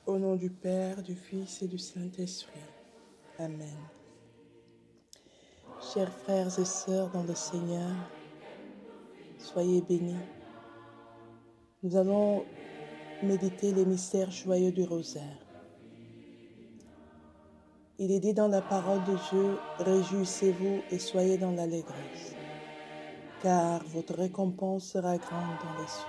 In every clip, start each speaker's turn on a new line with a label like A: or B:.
A: Au nom du Père, du Fils et du Saint-Esprit. Amen. Chers frères et sœurs dans le Seigneur, soyez bénis. Nous allons méditer les mystères joyeux du rosaire. Il est dit dans la parole de Dieu, « Réjouissez-vous et soyez dans l'allégresse, car votre récompense sera grande dans les cieux. »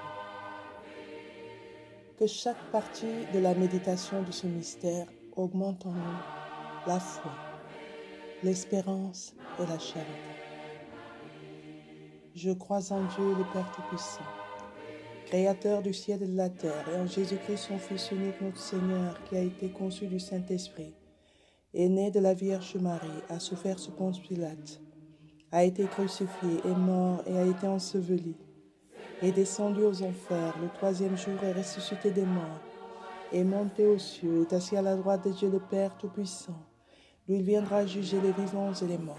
A: Que chaque partie de la méditation de ce mystère augmente en nous la foi, l'espérance et la charité. Je crois en Dieu, le Père Tout-Puissant, Créateur du ciel et de la terre, et en Jésus-Christ, son Fils unique, notre Seigneur, qui a été conçu du Saint-Esprit, est né de la Vierge Marie, a souffert sous Ponce Pilate, a été crucifié, est mort et a été enseveli, est descendu aux enfers, le troisième jour est ressuscité des morts, est monté aux cieux, est assis à la droite de Dieu le Père Tout-Puissant, d'où il viendra juger les vivants et les morts.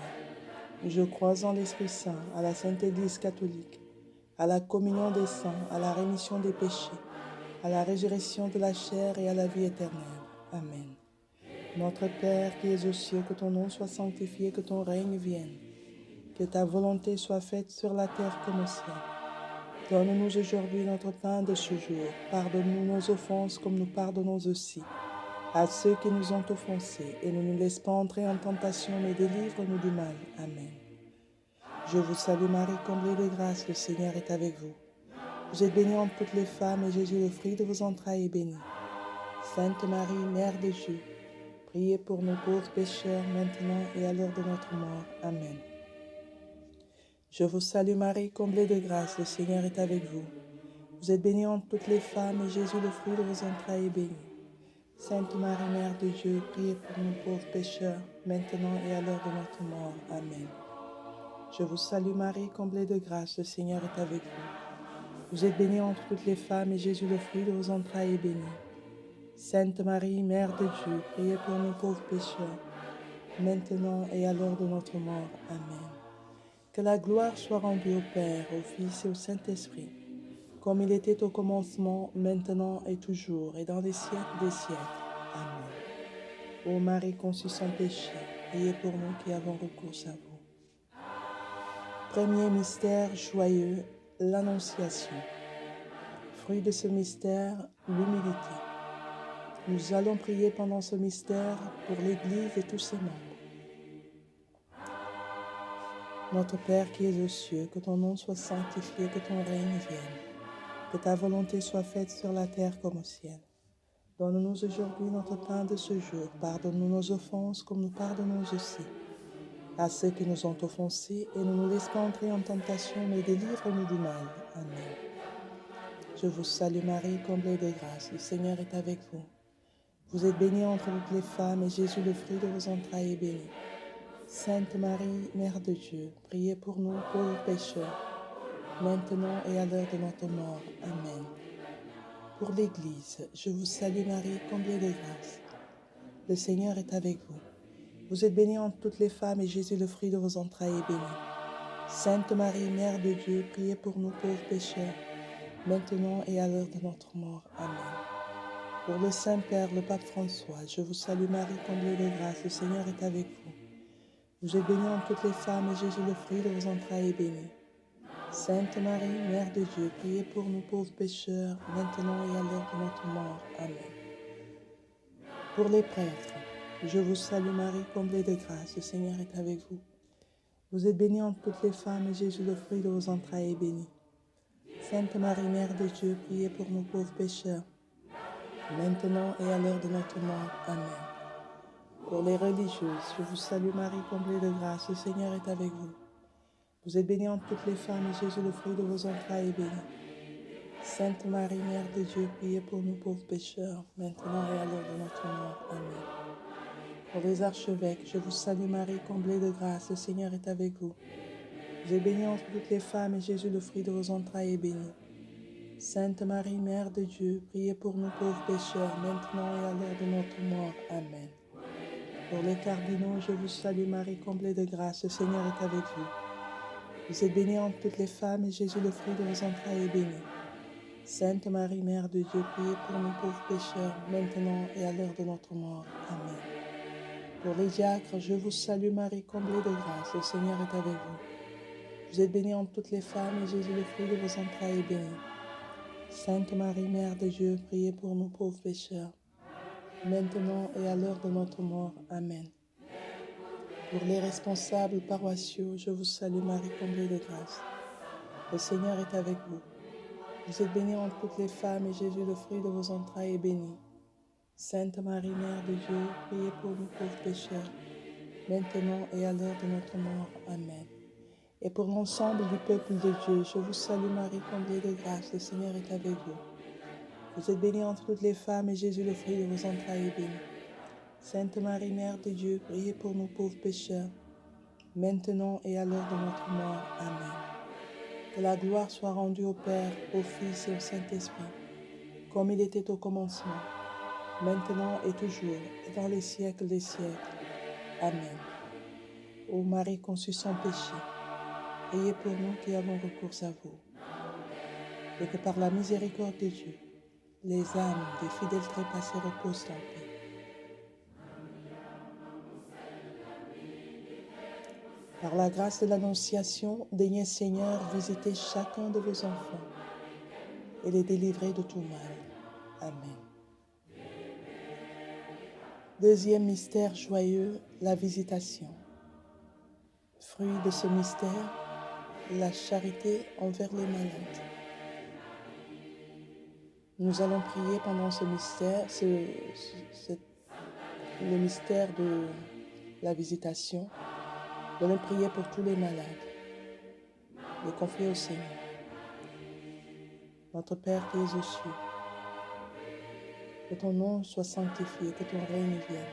A: Je crois en l'Esprit Saint, à la Sainte Église catholique, à la communion des saints, à la rémission des péchés, à la résurrection de la chair et à la vie éternelle. Amen. Notre Père qui es aux cieux, que ton nom soit sanctifié, que ton règne vienne, que ta volonté soit faite sur la terre comme au ciel. Donne-nous aujourd'hui notre pain de ce jour. Pardonne-nous nos offenses comme nous pardonnons aussi à ceux qui nous ont offensés, et ne nous laisse pas entrer en tentation, mais délivre-nous du mal. Amen. Je vous salue Marie, comblée de grâce, le Seigneur est avec vous. Vous êtes bénie entre toutes les femmes, et Jésus, le fruit de vos entrailles, est béni. Sainte Marie, Mère de Dieu, priez pour nous pauvres pécheurs, maintenant et à l'heure de notre mort. Amen. Je vous salue Marie, comblée de grâce, le Seigneur est avec vous. Vous êtes bénie entre toutes les femmes, et Jésus, le fruit de vos entrailles, est béni. Sainte Marie, Mère de Dieu, priez pour nous pauvres pécheurs, maintenant et à l'heure de notre mort. Amen. Je vous salue Marie, comblée de grâce, le Seigneur est avec vous. Vous êtes bénie entre toutes les femmes, et Jésus, le fruit de vos entrailles, est béni. Sainte Marie, Mère de Dieu, priez pour nous pauvres pécheurs, maintenant et à l'heure de notre mort. Amen. Que la gloire soit rendue au Père, au Fils et au Saint-Esprit, comme il était au commencement, maintenant et toujours, et dans les siècles des siècles. Amen. Ô Marie conçue sans péché, priez pour nous qui avons recours à vous. Premier mystère joyeux, l'Annonciation. Fruit de ce mystère, l'humilité. Nous allons prier pendant ce mystère pour l'Église et tous ses membres. Notre Père qui es aux cieux, que ton nom soit sanctifié, que ton règne vienne. Que ta volonté soit faite sur la terre comme au ciel. Donne-nous aujourd'hui notre pain de ce jour. Pardonne-nous nos offenses comme nous pardonnons aussi à ceux qui nous ont offensés, et ne nous laisse pas entrer en tentation, mais délivre-nous du mal. Amen. Je vous salue Marie, comblée de grâce, le Seigneur est avec vous. Vous êtes bénie entre toutes les femmes, et Jésus, le fruit de vos entrailles, est béni. Sainte Marie, Mère de Dieu, priez pour nous pauvres pécheurs, maintenant et à l'heure de notre mort. Amen. Pour l'Église, je vous salue Marie, comblée de grâce. Le Seigneur est avec vous. Vous êtes bénie entre toutes les femmes, et Jésus, le fruit de vos entrailles, est béni. Sainte Marie, Mère de Dieu, priez pour nous pauvres pécheurs, maintenant et à l'heure de notre mort. Amen. Pour le Saint-Père, le Pape François, je vous salue Marie, comblée de grâce, le Seigneur est avec vous. Vous êtes bénie entre toutes les femmes, et Jésus, le fruit de vos entrailles, est béni. Sainte Marie, Mère de Dieu, priez pour nous pauvres pécheurs, maintenant et à l'heure de notre mort. Amen. Pour les prêtres, je vous salue Marie, comblée de grâce, le Seigneur est avec vous. Vous êtes bénie entre toutes les femmes, et Jésus, le fruit de vos entrailles, est béni. Sainte Marie, Mère de Dieu, priez pour nous pauvres pécheurs, maintenant et à l'heure de notre mort. Amen. Pour les religieuses, je vous salue Marie, comblée de grâce, le Seigneur est avec vous. Vous êtes bénie entre toutes les femmes, et Jésus, le fruit de vos entrailles, est béni. Sainte Marie, Mère de Dieu, priez pour nous pauvres pécheurs, maintenant et à l'heure de notre mort. Amen. Pour les archevêques, je vous salue Marie, comblée de grâce, le Seigneur est avec vous. Vous êtes bénie entre toutes les femmes, et Jésus, le fruit de vos entrailles, est béni. Sainte Marie, Mère de Dieu, priez pour nous pauvres pécheurs, maintenant et à l'heure de notre mort. Amen. Pour les cardinaux, je vous salue Marie, comblée de grâce, le Seigneur est avec vous. Vous êtes bénie entre toutes les femmes, et Jésus, le fruit de vos entrailles, est béni. Sainte Marie, Mère de Dieu, priez pour nous pauvres pécheurs, maintenant et à l'heure de notre mort. Amen. Pour les diacres, je vous salue Marie, comblée de grâce, le Seigneur est avec vous. Vous êtes bénie entre toutes les femmes, et Jésus, le fruit de vos entrailles, est béni. Sainte Marie, Mère de Dieu, priez pour nous pauvres pécheurs, maintenant et à l'heure de notre mort. Amen. Pour les responsables paroissiaux, je vous salue Marie, comblée de grâce. Le Seigneur est avec vous. Vous êtes bénie entre toutes les femmes, et Jésus, le fruit de vos entrailles, est béni. Sainte Marie, Mère de Dieu, priez pour nous pauvres pécheurs, maintenant et à l'heure de notre mort. Amen. Et pour l'ensemble du peuple de Dieu, je vous salue Marie, comblée de grâce, le Seigneur est avec vous. Vous êtes bénie entre toutes les femmes, et Jésus, le fruit de vos entrailles, est béni. Sainte Marie, Mère de Dieu, priez pour nous pauvres pécheurs, maintenant et à l'heure de notre mort. Amen. Que la gloire soit rendue au Père, au Fils et au Saint-Esprit, comme il était au commencement, maintenant et toujours, et dans les siècles des siècles. Amen. Ô Marie conçue sans péché, priez pour nous qui avons recours à vous. Et que par la miséricorde de Dieu, les âmes des fidèles trépassés reposent en paix. Par la grâce de l'Annonciation, daignez Seigneur visiter chacun de vos enfants et les délivrer de tout mal. Amen. Deuxième mystère joyeux, la visitation. Fruit de ce mystère, la charité envers les malades. Nous allons prier pendant ce mystère, le mystère de la visitation. Nous allons prier pour tous les malades, les confier au Seigneur. Notre Père qui es aux cieux, que ton nom soit sanctifié, que ton règne vienne,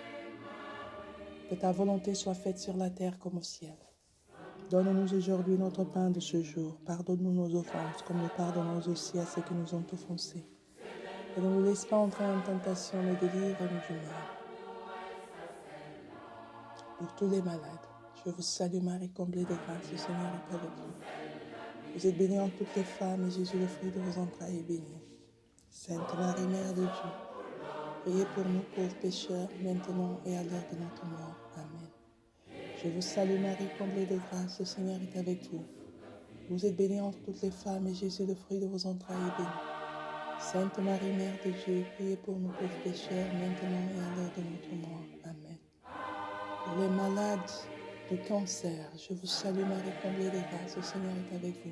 A: que ta volonté soit faite sur la terre comme au ciel. Donne-nous aujourd'hui notre pain de ce jour. Pardonne-nous nos offenses, comme nous pardonnons aussi à ceux qui nous ont offensés. Et ne nous laisse pas entrer en tentation, mais délivre-nous du mal. Pour tous les malades, je vous salue Marie, comblée de grâce, le Seigneur est avec vous. Vous êtes bénie entre toutes les femmes, et Jésus, le fruit de vos entrailles, est béni. Sainte Marie, Mère de Dieu, priez pour nous pauvres pécheurs, maintenant et à l'heure de notre mort. Amen. Je vous salue Marie, comblée de grâce, le Seigneur est avec vous. Vous êtes bénie entre toutes les femmes, et Jésus, le fruit de vos entrailles, est béni. Sainte Marie, Mère de Dieu, priez pour nous pauvres pécheurs, maintenant et à l'heure de notre mort. Amen. Pour les malades du cancer, je vous salue Marie, comblée de grâce, le Seigneur est avec vous.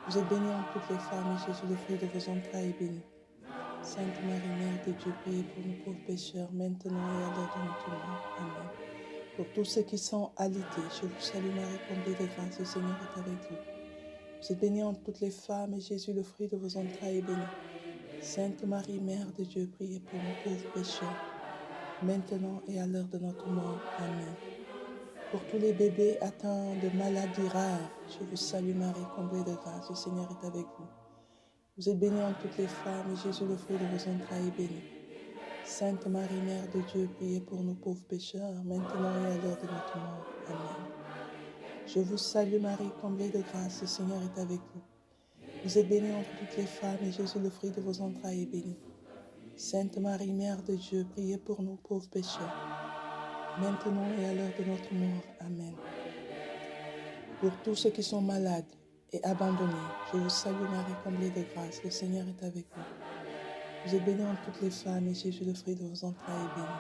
A: Vous êtes bénie entre toutes les femmes, et Jésus, le fruit de vos entrailles, est béni. Sainte Marie, Mère de Dieu, priez pour nous pauvres pécheurs, maintenant et à l'heure de notre mort. Amen. Pour tous ceux qui sont alités, je vous salue Marie, comblée de grâce, le Seigneur est avec vous. Vous êtes bénie entre toutes les femmes, et Jésus, le fruit de vos entrailles, est béni. Sainte Marie, Mère de Dieu, priez pour nous pauvres pécheurs, maintenant et à l'heure de notre mort. Amen. Pour tous les bébés atteints de maladies rares, je vous salue Marie, comblée de grâce, le Seigneur est avec vous. Vous êtes bénie entre toutes les femmes, et Jésus, le fruit de vos entrailles, est béni. Sainte Marie, Mère de Dieu, priez pour nous pauvres pécheurs, maintenant et à l'heure de notre mort. Amen. Je vous salue Marie, comblée de grâce, le Seigneur est avec vous. Vous êtes bénie entre toutes les femmes, et Jésus, le fruit de vos entrailles, est béni. Sainte Marie, Mère de Dieu, priez pour nous pauvres pécheurs, maintenant et à l'heure de notre mort. Amen. Pour tous ceux qui sont malades et abandonnés, je vous salue Marie, comblée de grâce, le Seigneur est avec vous. Vous êtes bénie entre toutes les femmes, et Jésus, le fruit de vos entrailles, est béni.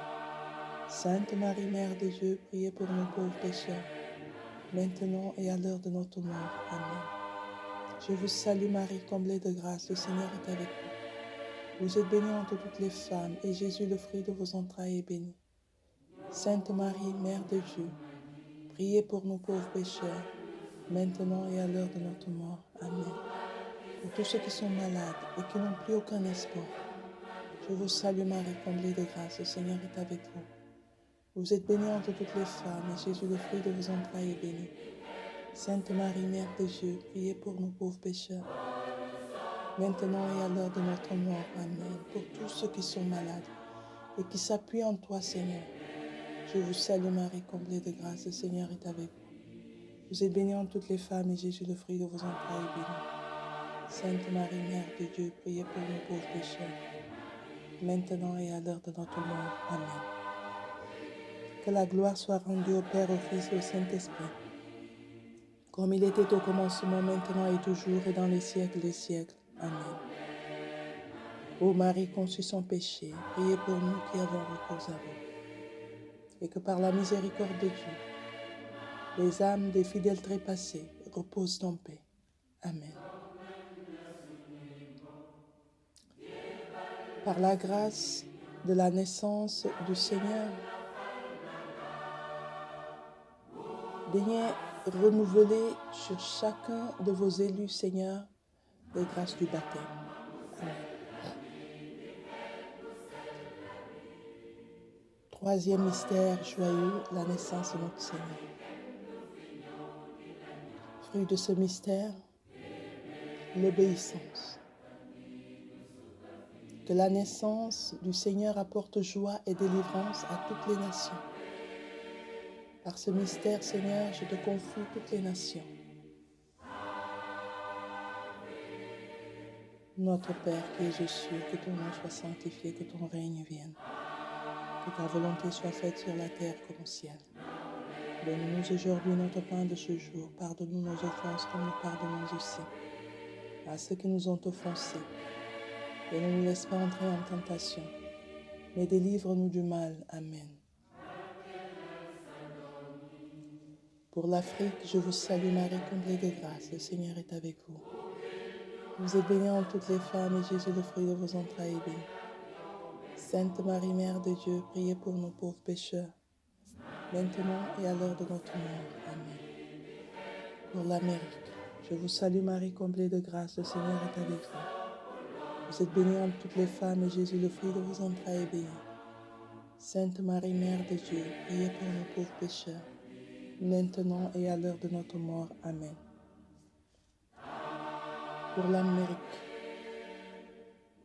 A: Sainte Marie, Mère de Dieu, priez pour nous pauvres pécheurs, maintenant et à l'heure de notre mort. Amen. Je vous salue Marie, comblée de grâce, le Seigneur est avec vous. Vous êtes bénie entre toutes les femmes, et Jésus, le fruit de vos entrailles, est béni. Sainte Marie, Mère de Dieu, priez pour nous pauvres pécheurs, maintenant et à l'heure de notre mort. Amen. Pour tous ceux qui sont malades et qui n'ont plus aucun espoir, je vous salue Marie, comblée de grâce, le Seigneur est avec vous. Vous êtes bénie entre toutes les femmes, et Jésus, le fruit de vos entrailles, est béni. Sainte Marie, Mère de Dieu, priez pour nous pauvres pécheurs, maintenant et à l'heure de notre mort. Amen. Pour tous ceux qui sont malades et qui s'appuient en toi, Seigneur, je vous salue Marie, comblée de grâce, le Seigneur est avec vous. Vous êtes bénie entre toutes les femmes, et Jésus, le fruit de vos entrailles, est béni. Sainte Marie, Mère de Dieu, priez pour nous pauvres pécheurs, maintenant et à l'heure de notre mort. Amen. Que la gloire soit rendue au Père, au Fils et au Saint-Esprit, comme il était au commencement, maintenant et toujours, et dans les siècles des siècles. Amen. Ô Marie conçue sans péché, priez pour nous qui avons recours à vous. Et que par la miséricorde de Dieu, les âmes des fidèles trépassés reposent en paix. Amen. Par la grâce de la naissance du Seigneur, daignez renouveler sur chacun de vos élus, Seigneur, les grâces du baptême. Amen. Troisième mystère joyeux, la naissance de notre Seigneur. Fruit de ce mystère, l'obéissance. Que la naissance du Seigneur apporte joie et délivrance à toutes les nations. Par ce mystère, Seigneur, je te confie toutes les nations. Notre Père qui es aux cieux, que ton nom soit sanctifié, que ton règne vienne. Que ta volonté soit faite sur la terre comme au ciel. Donne-nous aujourd'hui notre pain de ce jour. Pardonne-nous nos offenses comme nous pardonnons aussi à ceux qui nous ont offensés. Et ne nous laisse pas entrer en tentation, mais délivre-nous du mal. Amen. Pour l'Afrique, je vous salue Marie, comblée de grâce. Le Seigneur est avec vous. Vous êtes bénie entre toutes les femmes, et Jésus, le fruit de vos entrailles, est béni. Sainte Marie, Mère de Dieu, priez pour nous pauvres pécheurs, maintenant et à l'heure de notre mort. Amen. Pour l'Amérique, je vous salue Marie, comblée de grâce. Le Seigneur est avec vous. Vous êtes bénie entre toutes les femmes, et Jésus, le fruit de vos entrailles, est béni. Sainte Marie, Mère de Dieu, priez pour nous pauvres pécheurs, maintenant et à l'heure de notre mort. Amen. Pour l'Amérique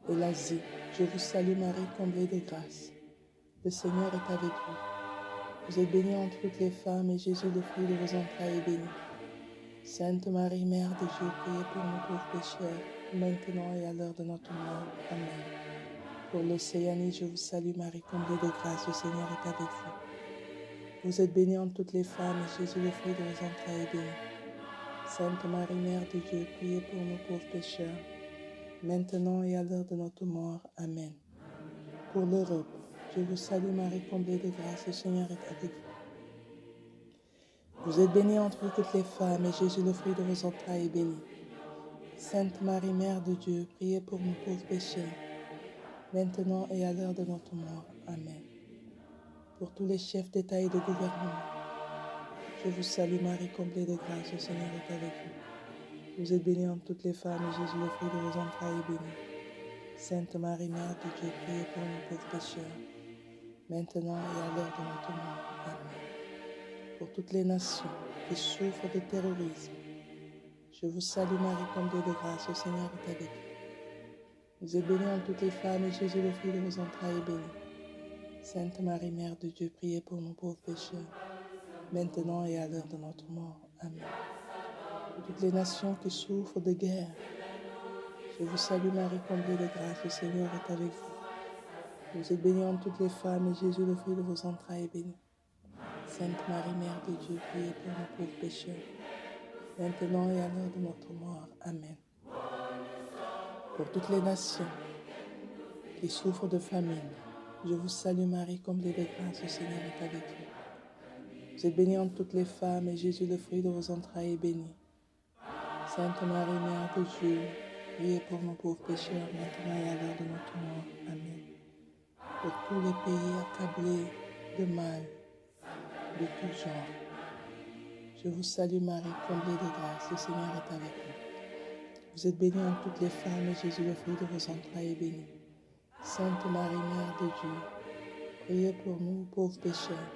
A: et l'Asie, je vous salue Marie, comblée de grâce. Le Seigneur est avec vous. Vous êtes bénie entre toutes les femmes, et Jésus, le fruit de vos entrailles, est béni. Sainte Marie, Mère de Dieu, priez pour nous pauvres pécheurs, maintenant et à l'heure de notre mort. Amen. Pour l'Océanie, je vous salue Marie, comblée de grâce. Le Seigneur est avec vous. Vous êtes bénie entre toutes les femmes, et Jésus, le fruit de vos entrailles, est béni. Sainte Marie, Mère de Dieu, priez pour nous pauvres pécheurs, maintenant et à l'heure de notre mort. Amen. Pour l'Europe, je vous salue Marie, comblée de grâce. Le Seigneur est avec vous. Vous êtes bénie entre toutes les femmes, et Jésus, le fruit de vos entrailles, est béni. Sainte Marie, Mère de Dieu, priez pour nous pauvres pécheurs, maintenant et à l'heure de notre mort. Amen. Pour tous les chefs d'État et de gouvernement, je vous salue Marie, comblée de grâce. Le Seigneur est avec vous. Vous êtes bénie entre toutes les femmes, et Jésus, le fruit de vos entrailles, est béni. Sainte Marie, Mère de Dieu, priez pour nous pauvres pécheurs, maintenant et à l'heure de notre mort. Amen. Pour toutes les nations qui souffrent de terrorisme, je vous salue Marie, comblée de grâce. Le Seigneur est avec vous. Vous êtes bénie entre toutes les femmes, et Jésus, le fruit de vos entrailles, est béni. Sainte Marie, Mère de Dieu, priez pour nous pauvres pécheurs, maintenant et à l'heure de notre mort. Amen. Pour toutes les nations qui souffrent de guerre, je vous salue Marie, comblée de grâce. Le Seigneur est avec vous. Vous êtes bénie entre toutes les femmes, et Jésus, le fruit de vos entrailles, est béni. Sainte Marie, Mère de Dieu, priez pour nous pauvres pécheurs, maintenant et à l'heure de notre mort. Amen. Pour toutes les nations qui souffrent de famine, je vous salue Marie, comblée de grâce. Le Seigneur est avec vous. Vous êtes bénie entre toutes les femmes, et Jésus, le fruit de vos entrailles, est béni. Sainte Marie, Mère de Dieu, priez pour nous pauvres pécheurs, maintenant et à l'heure de notre mort. Amen. Pour tous les pays accablés de mal, de tout genre, je vous salue Marie, comblée de grâce. Le Seigneur est avec vous. Vous êtes bénie entre toutes les femmes, et Jésus, le fruit de vos entrailles, est béni. Sainte Marie, Mère de Dieu, priez pour nous pauvres pécheurs,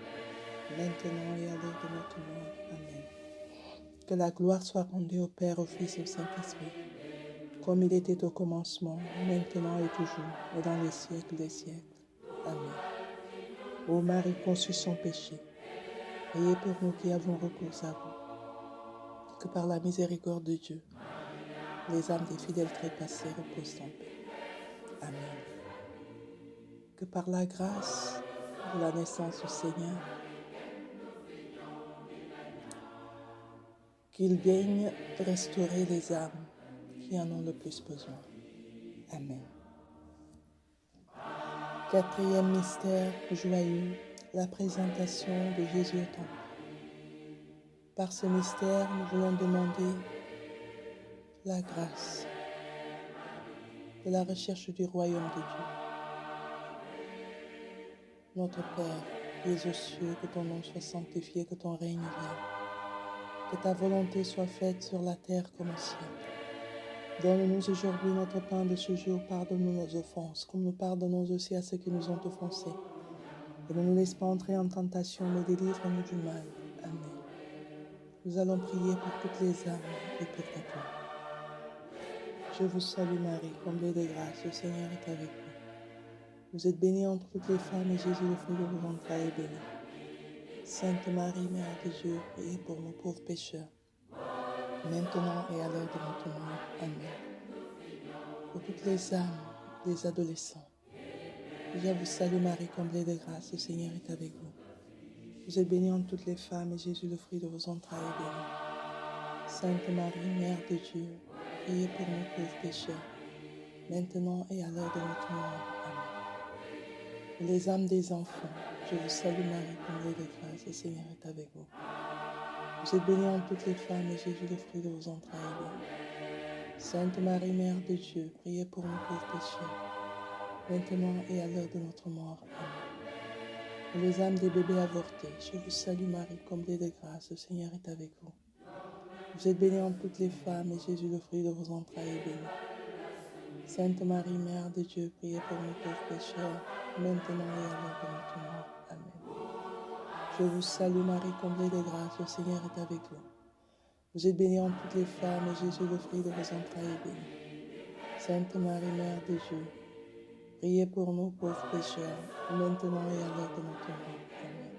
A: maintenant et à l'heure de notre mort. Amen. Que la gloire soit rendue au Père, au Fils et au Saint-Esprit, comme il était au commencement, maintenant et toujours, et dans les siècles des siècles. Amen. Ô Marie conçue sans péché, priez pour nous qui avons recours à vous. Que par la miséricorde de Dieu, les âmes des fidèles trépassés reposent en paix. Amen. Que par la grâce de la naissance du Seigneur, qu'il daigne restaurer les âmes qui en ont le plus besoin. Amen. Quatrième mystère joyeux, la présentation de Jésus au temple. Par ce mystère, nous voulons demander la grâce de la recherche du royaume de Dieu. Notre Père, qui es aux cieux, que ton nom soit sanctifié, que ton règne vienne. Que ta volonté soit faite sur la terre comme au ciel. Donne-nous aujourd'hui notre pain de ce jour. Pardonne-nous nos offenses, comme nous pardonnons aussi à ceux qui nous ont offensés. Et ne nous laisse pas entrer en tentation, mais délivre-nous du mal. Amen. Nous allons prier pour toutes les âmes et pour ta gloire. Je vous salue Marie, comblée de grâce, le Seigneur est avec vous. Vous êtes bénie entre toutes les femmes et Jésus, le fruit de vos entrailles, est béni. Sainte Marie, Mère de Dieu, priez pour nous pauvres pécheurs, maintenant et à l'heure de notre mort. Amen. Pour toutes les âmes des adolescents, je vous salue Marie, comblée de grâce, le Seigneur est avec vous. Vous êtes bénie entre toutes les femmes et Jésus, le fruit de vos entrailles, est béni. Sainte Marie, Mère de Dieu, priez pour nous pauvres pécheurs, maintenant et à l'heure de notre mort. Amen. Pour les âmes des enfants, je vous salue Marie, comblée de grâce, le Seigneur est avec vous. Vous êtes bénie entre toutes les femmes et Jésus, le fruit de vos entrailles, est béni. Sainte Marie, Mère de Dieu, priez pour nous pauvres pécheurs, maintenant et à l'heure de notre mort. Amen. Pour les âmes des bébés avortés, je vous salue Marie, comblée de grâce, le Seigneur est avec vous. Vous êtes bénie entre toutes les femmes et Jésus, le fruit de vos entrailles, est béni. Sainte Marie, Mère de Dieu, priez pour nous pauvres pécheurs, maintenant et à l'heure de notre mort. Amen. Je vous salue Marie, comblée de grâce, le Seigneur est avec vous. Vous êtes bénie entre toutes les femmes et Jésus, le fruit de vos entrailles, est béni. Sainte Marie, Mère de Dieu, priez pour nous pauvres pécheurs, maintenant et à l'heure de notre mort. Amen.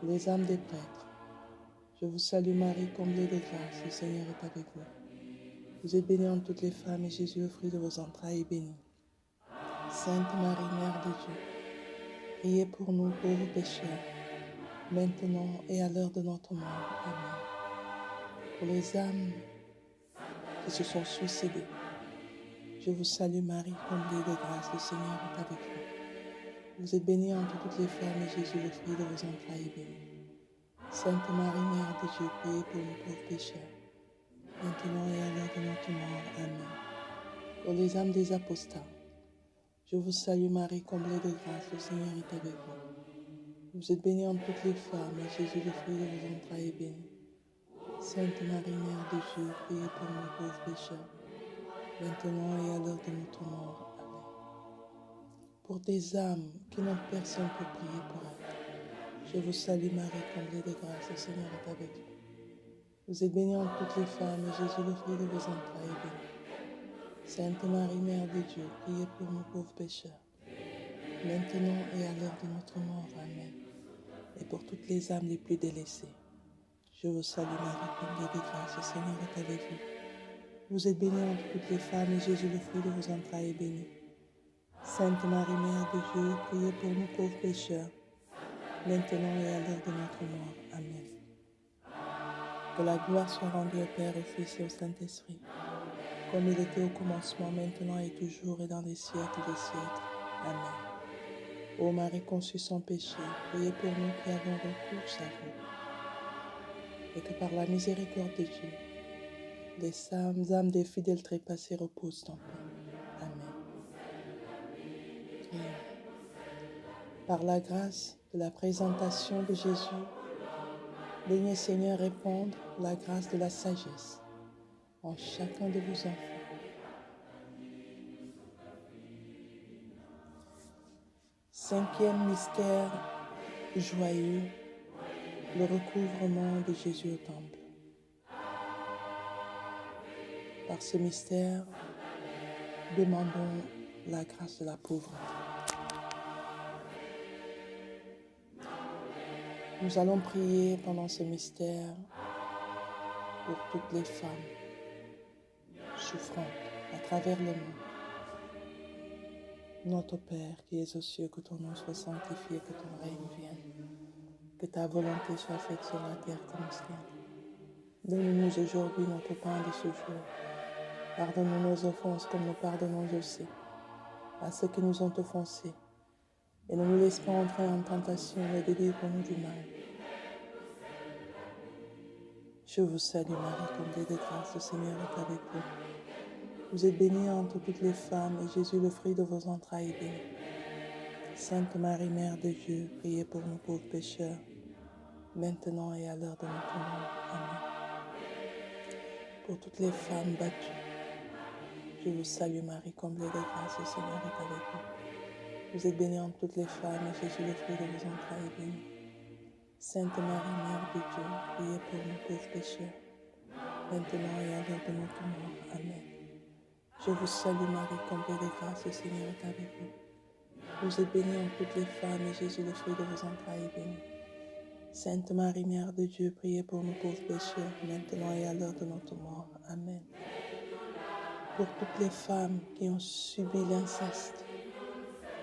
A: Les âmes des prêtres, je vous salue Marie, comblée de grâce, le Seigneur est avec vous. Vous êtes bénie entre toutes les femmes et Jésus, le fruit de vos entrailles, est béni. Sainte Marie, Mère de Dieu, priez pour nous pauvres pécheurs, maintenant et à l'heure de notre mort. Amen. Pour les âmes qui se sont suicidées, je vous salue Marie, comblée de grâce, le Seigneur est avec vous. Vous êtes bénie entre toutes les femmes et Jésus, le fruit de vos entrailles, est béni. Sainte Marie, Mère de Dieu, priez pour nous pauvres pécheurs, maintenant et à l'heure de notre mort. Amen. Pour les âmes des apostats, je vous salue Marie, comblée de grâce, le Seigneur est avec vous. Vous êtes bénie entre toutes les femmes et Jésus, le fruit de vos entrailles, est béni. Sainte Marie, Mère de Dieu, priez pour nous pauvres pécheurs, maintenant et à l'heure de notre mort. Amen. Pour des âmes qui n'ont personne pour prier pour elles, je vous salue Marie, comblée de grâce, le Seigneur est avec vous. Vous êtes bénie entre toutes les femmes et Jésus, le fruit de vos entrailles, est béni. Sainte Marie, Mère de Dieu, priez pour nous pauvres pécheurs, maintenant et à l'heure de notre mort. Amen. Et pour toutes les âmes les plus délaissées, je vous salue Marie, comblée de grâce, le Seigneur est avec vous. Vous êtes bénie entre toutes les femmes et Jésus, le fruit de vos entrailles, est béni. Sainte Marie, Mère de Dieu, priez pour nous pauvres pécheurs, maintenant et à l'heure de notre mort. Amen. Que la gloire soit rendue au Père, au Fils et au Saint-Esprit, comme il était au commencement, maintenant et toujours et dans les siècles des siècles. Amen. Ô Marie conçue sans péché, priez pour nous qui avons recours à vous. Et que par la miséricorde de Dieu, les âmes des fidèles trépassés reposent en paix. Amen. Prions. Par la grâce de la présentation de Jésus, daignez Seigneur répandre la grâce de la sagesse en chacun de vos enfants. Cinquième mystère joyeux, le recouvrement de Jésus au temple. Par ce mystère, demandons la grâce de la pauvreté. Nous allons prier pendant ce mystère pour toutes les femmes souffrante à travers le monde. Notre Père qui es aux cieux, que ton nom soit sanctifié, que ton règne vienne, que ta volonté soit faite sur la terre comme au ciel. Donne-nous aujourd'hui notre pain de ce jour. Pardonne-nous nos offenses comme nous pardonnons aussi à ceux qui nous ont offensés. Et ne nous laisse pas entrer en tentation, mais délivre-nous du mal. Je vous salue Marie, comblée de grâce, le Seigneur est avec vous. Vous êtes bénie entre toutes les femmes, et Jésus, le fruit de vos entrailles, est béni. Sainte Marie, Mère de Dieu, priez pour nous pauvres pécheurs, maintenant et à l'heure de notre mort. Amen. Pour toutes les femmes battues, je vous salue Marie, comblée de grâce, le Seigneur est avec vous. Vous êtes bénie entre toutes les femmes, et Jésus, le fruit de vos entrailles, est béni. Sainte Marie, Mère de Dieu, priez pour nous pauvres pécheurs, maintenant et à l'heure de notre mort. Amen. Je vous salue Marie, comblée de grâce, le Seigneur est avec vous. Vous êtes bénie entre toutes les femmes, et Jésus, le fruit de vos entrailles, est béni. Sainte Marie, Mère de Dieu, priez pour nous pauvres pécheurs, maintenant et à l'heure de notre mort. Amen. Pour toutes les femmes qui ont subi l'inceste,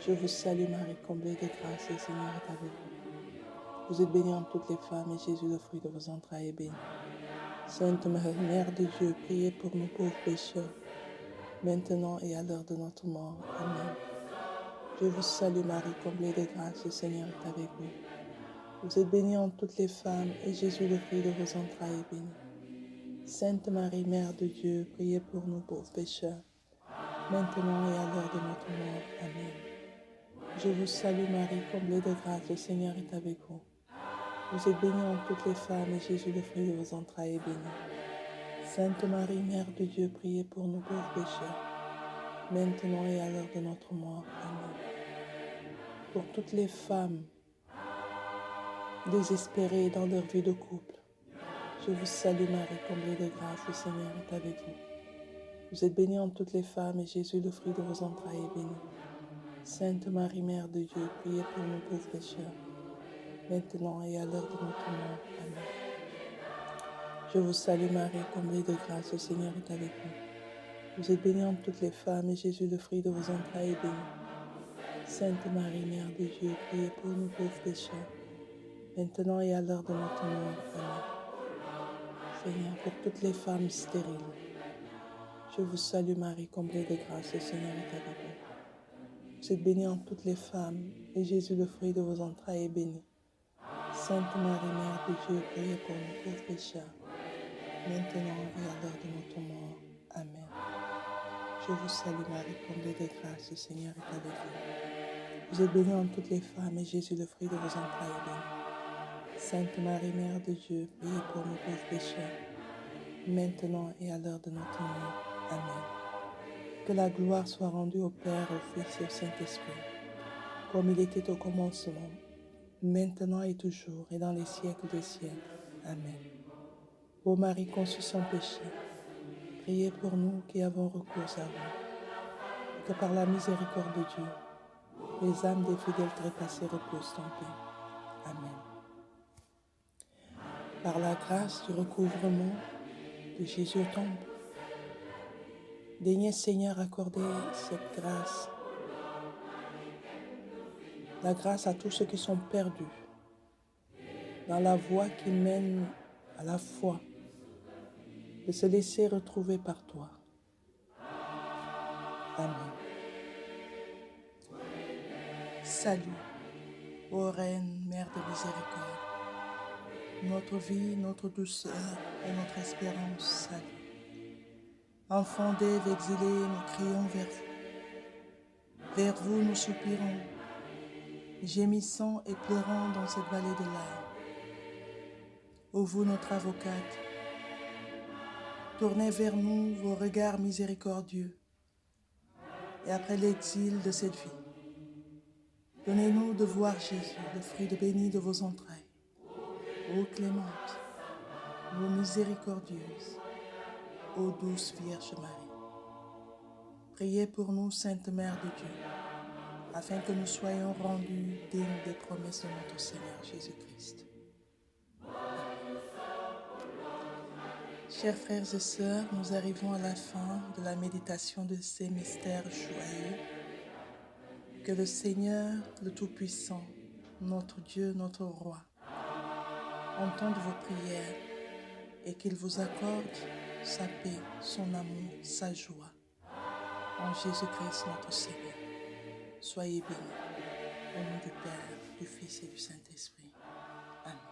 A: je vous salue Marie, comblée de grâce, le Seigneur est avec vous. Vous êtes bénie entre toutes les femmes, et Jésus, le fruit de vos entrailles, est béni. Sainte Marie, Mère de Dieu, priez pour nous pauvres pécheurs, maintenant et à l'heure de notre mort. Amen. Je vous salue Marie, comblée de grâce, le Seigneur est avec vous. Vous êtes bénie entre toutes les femmes, et Jésus, le fruit de vos entrailles, est béni. Sainte Marie, Mère de Dieu, priez pour nous pauvres pécheurs, maintenant et à l'heure de notre mort. Amen. Je vous salue Marie, comblée de grâce, le Seigneur est avec vous. Vous êtes bénie entre toutes les femmes, et Jésus, le fruit de vos entrailles, est béni. Sainte Marie, Mère de Dieu, priez pour nous pauvres pécheurs, maintenant et à l'heure de notre mort. Amen. Pour toutes les femmes désespérées dans leur vie de couple, je vous salue Marie, comblée de grâce, le Seigneur est avec vous. Vous êtes bénie entre toutes les femmes, et Jésus, le fruit de vos entrailles, est béni. Sainte Marie, Mère de Dieu, priez pour nous pauvres pécheurs, maintenant et à l'heure de notre mort. Amen. Je vous salue Marie, comblée de grâce, le Seigneur est avec vous. Vous êtes bénie entre toutes les femmes, et Jésus, le fruit de vos entrailles, est béni. Sainte Marie, Mère de Dieu, priez pour nous pauvres pécheurs, maintenant et à l'heure de notre mort. Amen. Seigneur, pour toutes les femmes stériles, je vous salue Marie, comblée de grâce, le Seigneur est avec vous. Vous êtes bénie entre toutes les femmes, et Jésus, le fruit de vos entrailles, est béni. Sainte Marie, Mère de Dieu, priez pour nous pauvres pécheurs, maintenant et à l'heure de notre mort. Amen. Je vous salue Marie, comblée de grâce, le Seigneur est avec vous. Vous êtes bénie entre toutes les femmes, et Jésus, le fruit de vos entrailles, est béni. Sainte Marie, Mère de Dieu, priez pour nous pauvres pécheurs, maintenant et à l'heure de notre mort. Amen. Que la gloire soit rendue au Père, au Fils et au Saint-Esprit, comme il était au commencement, maintenant et toujours, et dans les siècles des siècles. Amen. Ô Marie conçue sans péché, priez pour nous qui avons recours à vous, et que par la miséricorde de Dieu, les âmes des fidèles trépassés reposent en paix. Amen. Par la grâce du recouvrement de Jésus au temple, daignez Seigneur accorder cette grâce, la grâce à tous ceux qui sont perdus dans la voie qui mène à la foi, de se laisser retrouver par toi. Amen. Salut, ô Reine, Mère de miséricorde, notre vie, notre douceur et notre espérance, salut. Enfants d'Ève exilés, nous crions vers vous. Vers vous, nous soupirons, gémissant et pleurant dans cette vallée de larmes. Ô vous, notre avocate, tournez vers nous vos regards miséricordieux, et après l'exil de cette vie, donnez-nous de voir Jésus, le fruit béni de vos entrailles. Ô clémente, ô miséricordieuse, ô douce Vierge Marie. Priez pour nous, Sainte Mère de Dieu, afin que nous soyons rendus dignes des promesses de notre Seigneur Jésus-Christ. Chers frères et sœurs, nous arrivons à la fin de la méditation de ces mystères joyeux. Que le Seigneur, le Tout-Puissant, notre Dieu, notre Roi, entende vos prières et qu'il vous accorde sa paix, son amour, sa joie. En Jésus-Christ notre Seigneur, soyez bénis. Au nom du Père, du Fils et du Saint-Esprit. Amen.